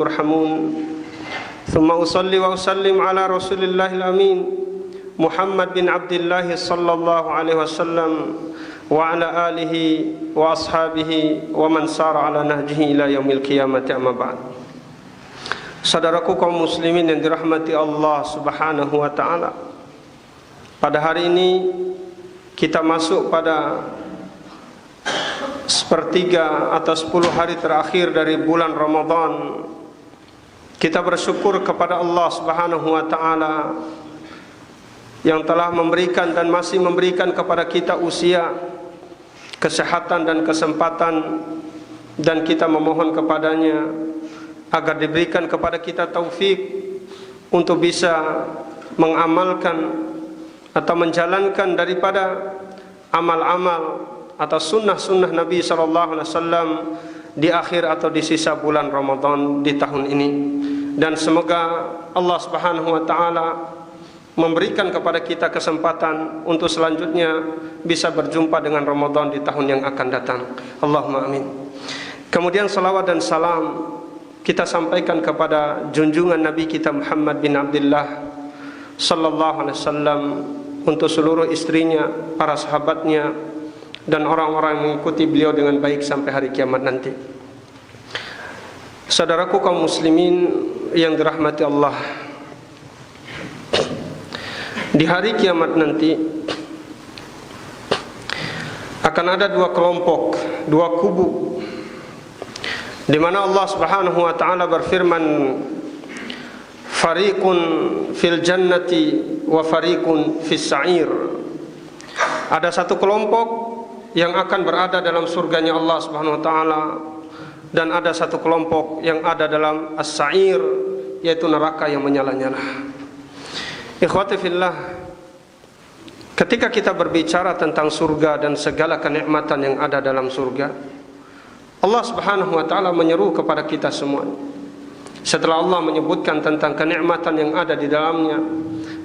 turhamun. Thumma usalli wa usallim ala Rasulillahil amin Muhammad bin Abdullah sallallahu alaihi wasallam wa ala alihi wa ashabihi wa man sara ala nahjihi ila yaumil qiyamati, amma ba'd. Saudaraku kaum muslimin yang dirahmati Allah Subhanahu wa taala, pada hari ini kita masuk pada sepertiga atau 10 hari terakhir dari bulan Ramadan. Kita bersyukur kepada Allah Subhanahu wa taala yang telah memberikan dan masih memberikan kepada kita usia, kesehatan dan kesempatan, dan kita memohon kepadanya agar diberikan kepada kita taufik untuk bisa mengamalkan atau menjalankan daripada amal-amal atau sunnah-sunnah Nabi SAW di akhir atau di sisa bulan Ramadan di tahun ini. Dan semoga Allah Subhanahu wa taala memberikan kepada kita kesempatan untuk selanjutnya bisa berjumpa dengan Ramadan di tahun yang akan datang. Allahumma amin. Kemudian salawat dan salam kita sampaikan kepada junjungan Nabi kita Muhammad bin Abdullah sallallahu alaihi wasallam, untuk seluruh istrinya, para sahabatnya, dan orang-orang yang mengikuti beliau dengan baik sampai hari kiamat nanti. Saudaraku kaum muslimin yang dirahmati Allah, di hari kiamat nanti akan ada dua kelompok, dua kubu, di mana Allah Subhanahu wa taala berfirman, fariqun fil jannati wa fariqun fis sa'ir. Ada satu kelompok yang akan berada dalam surganya Allah Subhanahu wa taala, dan ada satu kelompok yang ada dalam as-sa'ir, yaitu neraka yang menyala-nyala. Ikhwati fillah, ketika kita berbicara tentang surga dan segala kenikmatan yang ada dalam surga, Allah Subhanahu wa taala menyeru kepada kita semua. Setelah Allah menyebutkan tentang kenikmatan yang ada di dalamnya,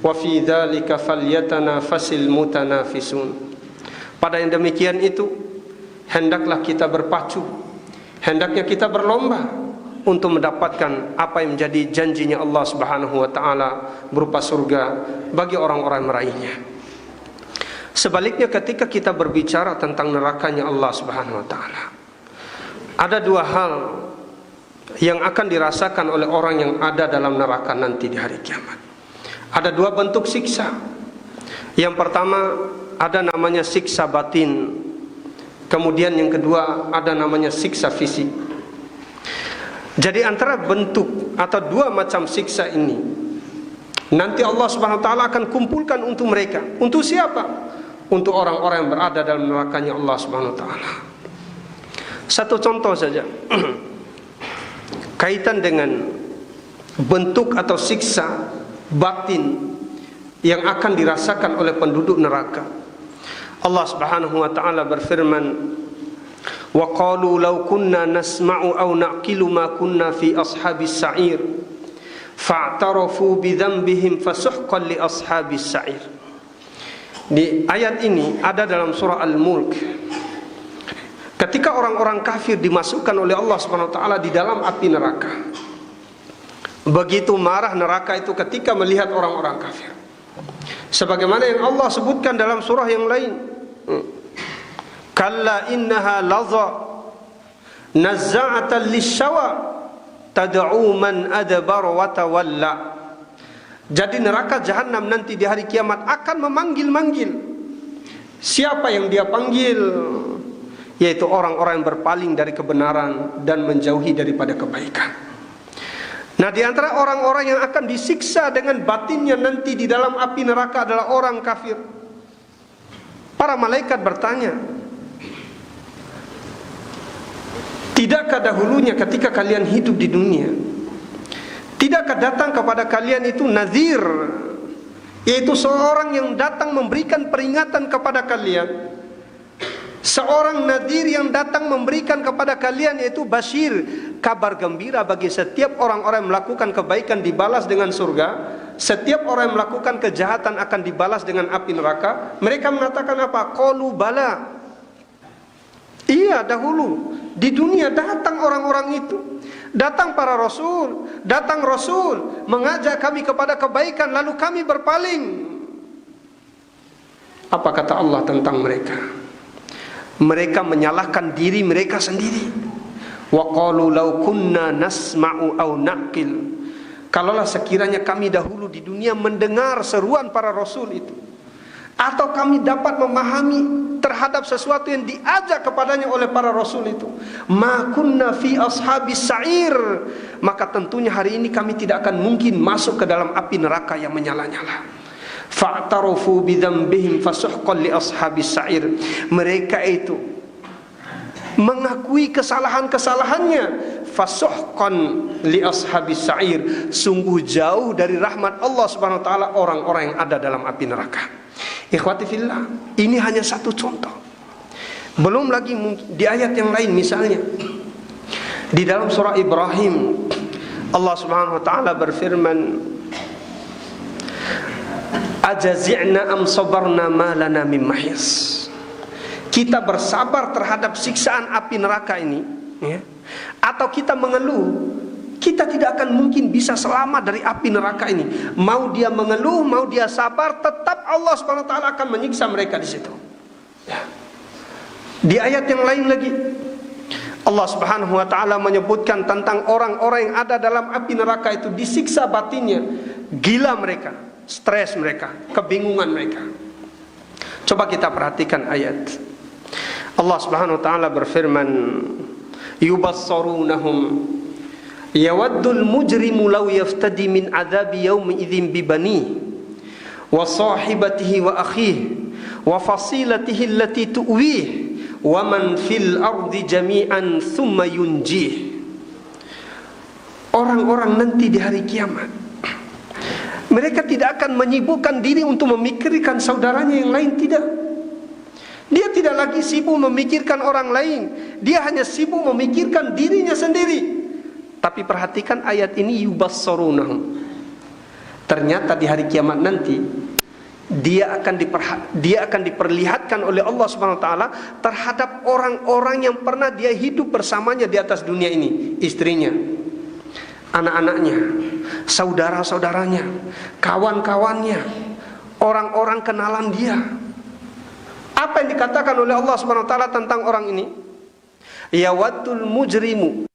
wa fi dzalika falyatanafasil mutanafisun. Pada yang demikian itu hendaklah kita berpacu, hendaknya kita berlomba untuk mendapatkan apa yang menjadi janjinya Allah Subhanahu wa taala berupa surga bagi orang-orang yang meraihnya. Sebaliknya, ketika kita berbicara tentang nerakanya Allah Subhanahu wa taala, ada dua hal yang akan dirasakan oleh orang yang ada dalam neraka nanti di hari kiamat. Ada dua bentuk siksa. Yang pertama ada namanya siksa batin. Kemudian yang kedua ada namanya siksa fisik. Jadi antara bentuk atau dua macam siksa ini nanti Allah Subhanahu wa taala akan kumpulkan untuk mereka. Untuk siapa? Untuk orang-orang yang berada dalam nerakanya Allah Subhanahu wa taala. Satu contoh saja kaitan dengan bentuk atau siksa batin yang akan dirasakan oleh penduduk neraka. Allah Subhanahu wa taala berfirman, wa qalu law kunna nasma'u aw naqilu ma kunna fi ashabis sa'ir fa'tarafu bi dhanbihim fasuhqan li ashabis sa'ir. Di ayat ini ada dalam surah Al-Mulk, ketika orang-orang kafir dimasukkan oleh Allah Subhanahu wa taala di dalam api neraka. Begitu marah neraka itu ketika melihat orang-orang kafir. Sebagaimana yang Allah sebutkan dalam surah yang lain, kalla innaha laza nazza'atan lisyawa tad'u man adbara wa tawalla. Jadi neraka jahanam nanti di hari kiamat akan memanggil-manggil. Siapa yang dia panggil? Yaitu orang-orang yang berpaling dari kebenaran dan menjauhi daripada kebaikan. Nah, di antara orang-orang yang akan disiksa dengan batinnya nanti di dalam api neraka adalah orang kafir. Para malaikat bertanya, tidakkah dahulunya ketika kalian hidup di dunia, tidakkah datang kepada kalian itu nazir, yaitu seorang yang datang memberikan peringatan kepada kalian? Seorang nadir yang datang memberikan kepada kalian, yaitu Bashir, kabar gembira bagi setiap orang-orang yang melakukan kebaikan dibalas dengan surga, setiap orang yang melakukan kejahatan akan dibalas dengan api neraka. Mereka mengatakan apa? Qalu bala. Iya, dahulu di dunia datang orang-orang itu Datang para rasul, datang rasul mengajak kami kepada kebaikan, lalu kami berpaling. Apa kata Allah tentang mereka? Mereka menyalahkan diri mereka sendiri. Wa qalu law kunna nasma'u aw naqil. Kalaulah sekiranya kami dahulu di dunia mendengar seruan para rasul itu, atau kami dapat memahami terhadap sesuatu yang diajak kepadanya oleh para rasul itu, ma kunna fi ashabis sa'ir, maka tentunya hari ini kami tidak akan mungkin masuk ke dalam api neraka yang menyala-nyala. Fa'tarafu bidzambihim fasuhqan li ashabis sa'ir. Mereka itu mengakui kesalahan-kesalahannya. Fasuhqan li ashabis sa'ir, sungguh jauh dari rahmat Allah Subhanahu wa taala orang-orang yang ada dalam api neraka. Ikhwati fillah, ini hanya satu contoh. Belum lagi di ayat yang lain, misalnya di dalam surah Ibrahim, Allah Subhanahu wa taala berfirman, ajazi'na am sabarna ma lana min mahis. Kita bersabar terhadap siksaan api neraka ini, ya, atau kita mengeluh? Kita tidak akan mungkin bisa selamat dari api neraka ini. Mau dia mengeluh, mau dia sabar, tetap Allah Subhanahu wa taala akan menyiksa mereka di situ. Ya. Di ayat yang lain lagi, Allah Subhanahu wa taala menyebutkan tentang orang-orang yang ada dalam api neraka itu disiksa batinnya, gila mereka, stres mereka, kebingungan mereka. Coba kita perhatikan ayat. Allah Subhanahu wa taala berfirman, yubassarunahum yawaddul mujrimu law yaftadi min adzabi yaumi idzin bibani wa sahibatihi wa akhihi wa fasilatihi allati tu'wih wa man fil ardi jami'an thumma yunjih. Orang-orang nanti di hari kiamat, mereka tidak akan menyibukkan diri untuk memikirkan saudaranya yang lain, tidak. Dia tidak lagi sibuk memikirkan orang lain, dia hanya sibuk memikirkan dirinya sendiri. Tapi perhatikan ayat ini, yubassarunahum. Ternyata di hari kiamat nanti dia akan diperlihatkan oleh Allah Subhanahu wa taala terhadap orang-orang yang pernah dia hidup bersamanya di atas dunia ini, istrinya, anak-anaknya, saudara-saudaranya, kawan-kawannya, orang-orang kenalan dia. Apa yang dikatakan oleh Allah Subhanahu wa taala tentang orang ini? Yawaddul mujrimu,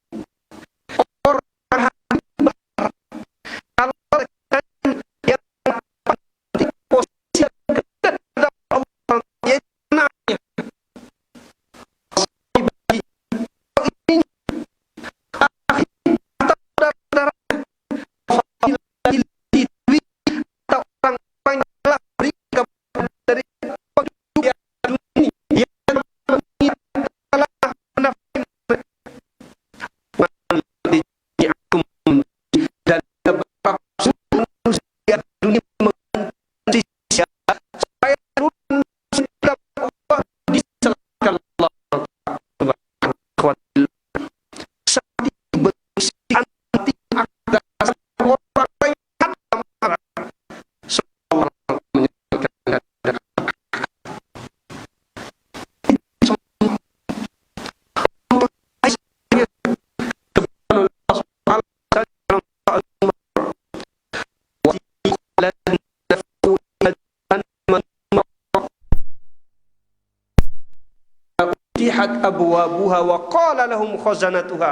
abwabuha wa qala lahum khazanatuha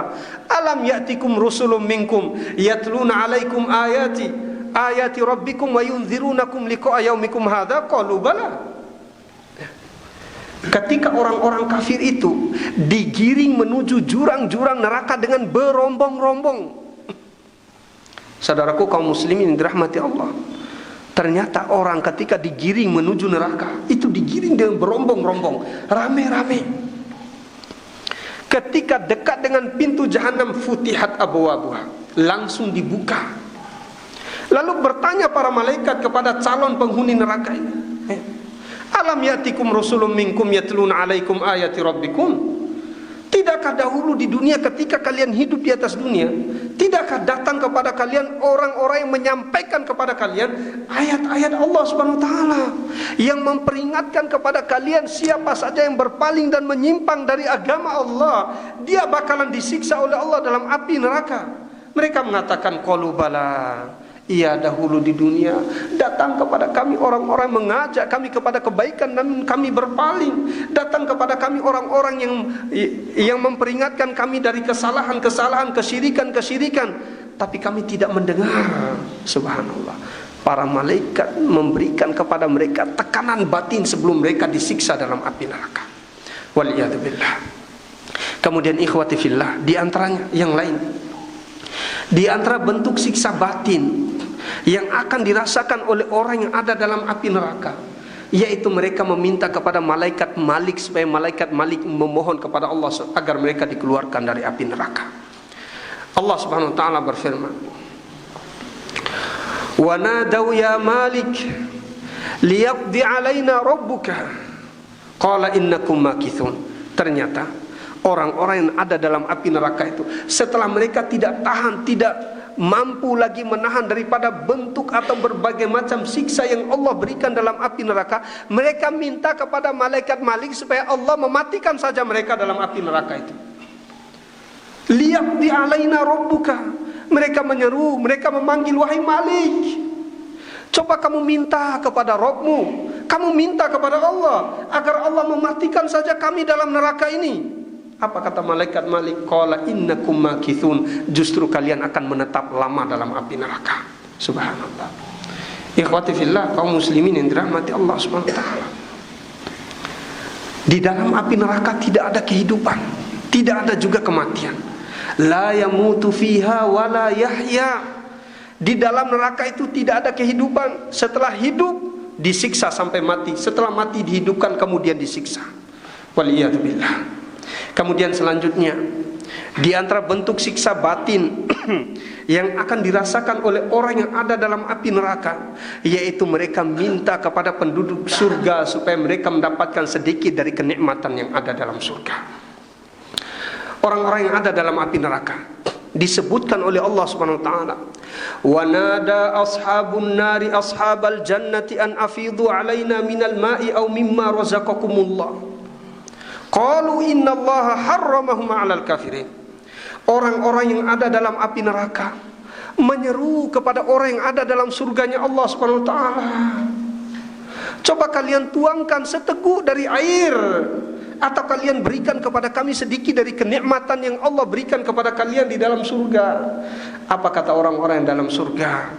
alam ya'tikum rusulun minkum yatluna 'alaikum ayati rabbikum wa yunzirunakum liqa'a yaumikum hadza qalu bala. Ketika orang-orang kafir itu digiring menuju jurang-jurang neraka dengan berombong-rombong, saudaraku kaum muslimin dirahmati Allah, ternyata orang ketika digiring menuju neraka itu digiring dengan berombong-rombong, rame-rame. Ketika dekat dengan pintu jahanam, futihat abwabuha, langsung dibuka. Lalu bertanya para malaikat kepada calon penghuni neraka ini, alam yatikum rusulun minkum yatluna alaikum ayati rabbikum. Tidakkah tidakkah dahulu di dunia ketika kalian hidup di atas dunia, tidakkah datang kepada kalian orang-orang yang menyampaikan kepada kalian ayat-ayat Allah Subhanahu wa taala, yang memperingatkan kepada kalian siapa saja yang berpaling dan menyimpang dari agama Allah, dia bakalan disiksa oleh Allah dalam api neraka. Mereka mengatakan qalu bala, iya dahulu di dunia datang kepada kami orang-orang mengajak kami kepada kebaikan namun kami berpaling, datang kepada kami orang-orang yang memperingatkan kami dari kesalahan-kesalahan, kesyirikan-kesyirikan, tapi kami tidak mendengar. Subhanallah, para malaikat memberikan kepada mereka tekanan batin sebelum mereka disiksa dalam api neraka. Waliyadzubillah. Kemudian ikhwati fillah, di antaranya yang lain, di antara bentuk siksa batin yang akan dirasakan oleh orang yang ada dalam api neraka, yaitu mereka meminta kepada malaikat Malik supaya malaikat Malik memohon kepada Allah agar mereka dikeluarkan dari api neraka. Allah Subhanahu wa taala berfirman, "Wa nadaw ya Malik liyaqdi alaina rabbuka qala innakum makithun." Ternyata orang-orang yang ada dalam api neraka itu, setelah mereka tidak tahan, tidak mampu lagi menahan daripada bentuk atau berbagai macam siksa yang Allah berikan dalam api neraka, mereka minta kepada malaikat Malik supaya Allah mematikan saja mereka dalam api neraka itu. Liyaqdi alaina rabbuka, mereka menyeru, mereka memanggil, wahai Malik, coba kamu minta kepada Rabbmu, kamu minta kepada Allah agar Allah mematikan saja kami dalam neraka ini. Apa kata malaikat Malik? Qala innakum makithun, justru kalian akan menetap lama dalam api neraka. Subhanallah. Ikhwati fillah, kaum muslimin yang dirahmati Allah Subhanahu wa taala, di dalam api neraka tidak ada kehidupan, tidak ada juga kematian. La yamutu fiha wa la yahya. Di dalam neraka itu tidak ada kehidupan. Setelah hidup disiksa sampai mati, setelah mati dihidupkan kemudian disiksa. Waliyadzubillah. Kemudian selanjutnya, di antara bentuk siksa batin yang akan dirasakan oleh orang yang ada dalam api neraka, yaitu mereka minta kepada penduduk surga supaya mereka mendapatkan sedikit dari kenikmatan yang ada dalam surga. Orang-orang yang ada dalam api neraka disebutkan oleh Allah Subhanahu wa taala, wa nada ashabun nari ashabal jannati an afidu alaina minal ma'i aw mimma razaqakumullah qalu innallaha harramahum 'alal kafirin. Orang-orang yang ada dalam api neraka menyeru kepada orang yang ada dalam surganya Allah Subhanahu wa taala, coba kalian tuangkan seteguk dari air, atau kalian berikan kepada kami sedikit dari kenikmatan yang Allah berikan kepada kalian di dalam surga. Apa kata orang-orang yang dalam surga?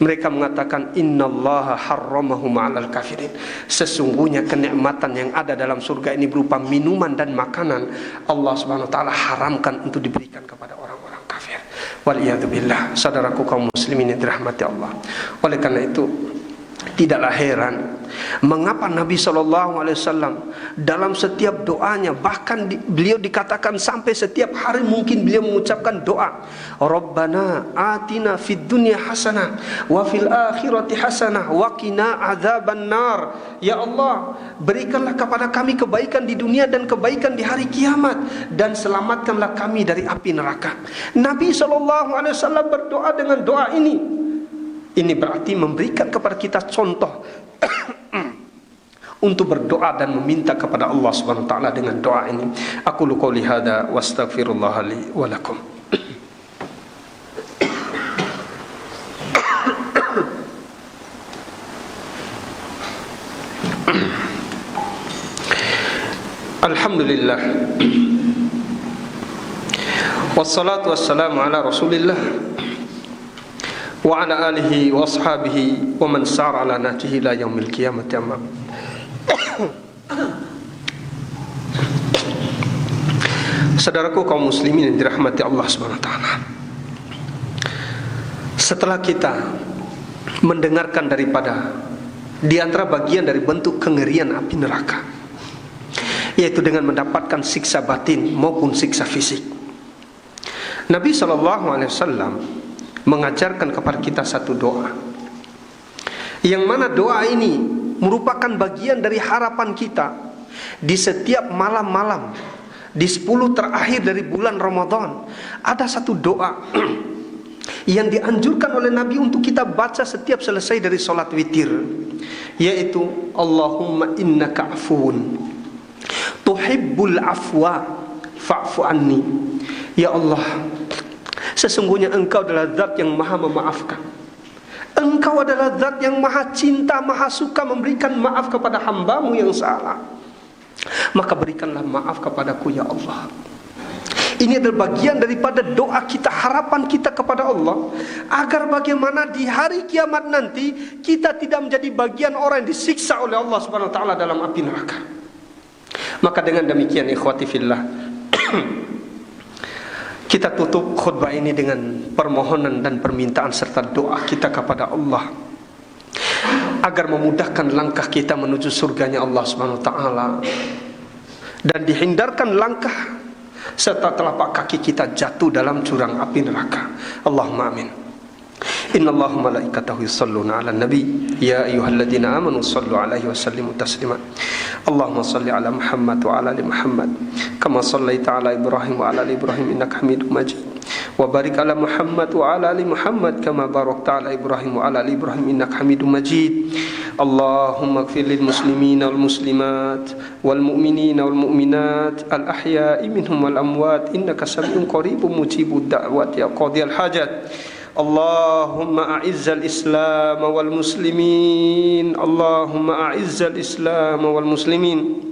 Mereka mengatakan innallaha harramahum 'alal kafirin. Sesungguhnya kenikmatan yang ada dalam surga ini berupa minuman dan makanan, Allah Subhanahu wa taala haramkan untuk diberikan kepada orang-orang kafir. Waliyadzubillah. Saudaraku kaum muslimin yang dirahmati Allah. Oleh karena itu, tidaklah heran mengapa Nabi SAW dalam setiap doanya, bahkan beliau dikatakan sampai setiap hari mungkin beliau mengucapkan doa, Rabbana atina fid dunya hasanah wa fil akhirati hasanah wa qina adzaban nar. Ya Allah, berikanlah kepada kami kebaikan di dunia dan kebaikan di hari kiamat, dan selamatkanlah kami dari api neraka. Nabi SAW berdoa dengan doa ini. Ini berarti memberikan kepada kita contoh untuk berdoa dan meminta kepada Allah Subhanahu wa taala dengan doa ini. Aqulu qouli hadza wa astaghfirullah li wa lakum. Alhamdulillah. Wassalatu wassalamu ala Rasulillah wa ala alihi wa ashabihi wa man sara ala nahjihi ila yaumil qiyamati. Amma saudaraku kaum muslimin yang dirahmati Allah Subhanahu wa taala, setelah kita mendengarkan daripada di antara bagian dari bentuk kengerian api neraka, yaitu dengan mendapatkan siksa batin maupun siksa fisik, Nabi SAW mengajarkan kepada kita satu doa, yang mana doa ini merupakan bagian dari harapan kita di setiap malam-malam di 10 terakhir dari bulan Ramadan, ada satu doa yang dianjurkan oleh Nabi untuk kita baca setiap selesai dari solat witir, yaitu Allahumma innaka afuun tuhibbul afwa fa'fu anni. Ya Allah, sesungguhnya Engkau adalah zat yang maha memaafkan. Engkau adalah zat yang maha cinta, maha suka memberikan maaf kepada hamba-Mu yang salah. Maka berikanlah maaf kepadaku ya Allah. Ini adalah bagian daripada doa kita, harapan kita kepada Allah, agar bagaimana di hari kiamat nanti kita tidak menjadi bagian orang yang disiksa oleh Allah Subhanahu wa taala dalam api neraka. Maka dengan demikian ikhwati fillah, kita tutup khutbah ini dengan permohonan dan permintaan serta doa kita kepada Allah agar memudahkan langkah kita menuju surganya Allah Subhanahu wa taala, dan dihindarkan langkah serta telapak kaki kita jatuh dalam jurang api neraka. Allahumma amin. Innallaha malaikatahu yusholluna 'alan nabi ya ayyuhalladzina amanu shallu 'alaihi wa sallimu taslima. Allahumma shalli 'ala Muhammad wa 'ala ali Muhammad kama shallaita 'ala Ibrahim wa 'ala ali Ibrahim innaka Hamidum Majid. Wa barik 'ala Muhammad wa 'ala ali Muhammad kama barakta 'ala Ibrahim wa 'ala ali Ibrahim innaka Hamidum Majid. Allahumma ighfir lil muslimina wal muslimat wal mu'minina wal mu'minat al ahya'i minhum wal amwat innaka sami'un qaribun mujibud da'wati ya qadiyal hajat. Allahumma a'izzal Islam wal muslimin. Allahumma a'izzal Islam wal muslimin.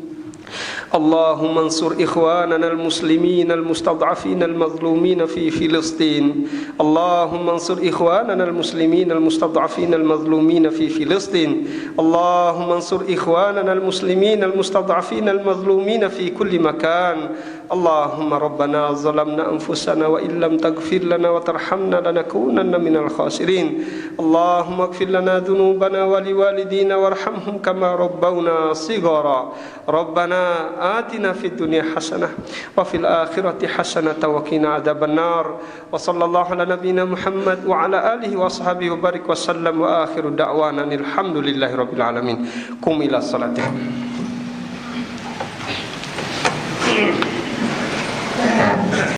Allahumma ansur ikhwanana al-muslimin al-mustad'afin al-mazlumin fi Filistin. Allahumma ansur ikhwanana al-muslimin al-mustad'afin al-mazlumin fi Filistin. Allahumma ansur ikhwanana al-muslimin al-mustad'afin al-mazlumin fi kulli makan. Allahumma rabbana zalamna anfusana wa illam taghfir lana wa tarhamna lanakunanna minal khasirin. Allahumma ighfir lana dhunubana wa liwalidina warhamhum kama rabbawna shighara. Rabbana atina fid dunya hasanah wa fil akhirati hasanah wa qina adzabannar. Wa sallallahu ala nabiyyina Muhammad wa ala alihi wa sahbihi wa barik wa sallam wa akhiru da'wana alhamdulillahi rabbil alamin. Qum ila salatihim.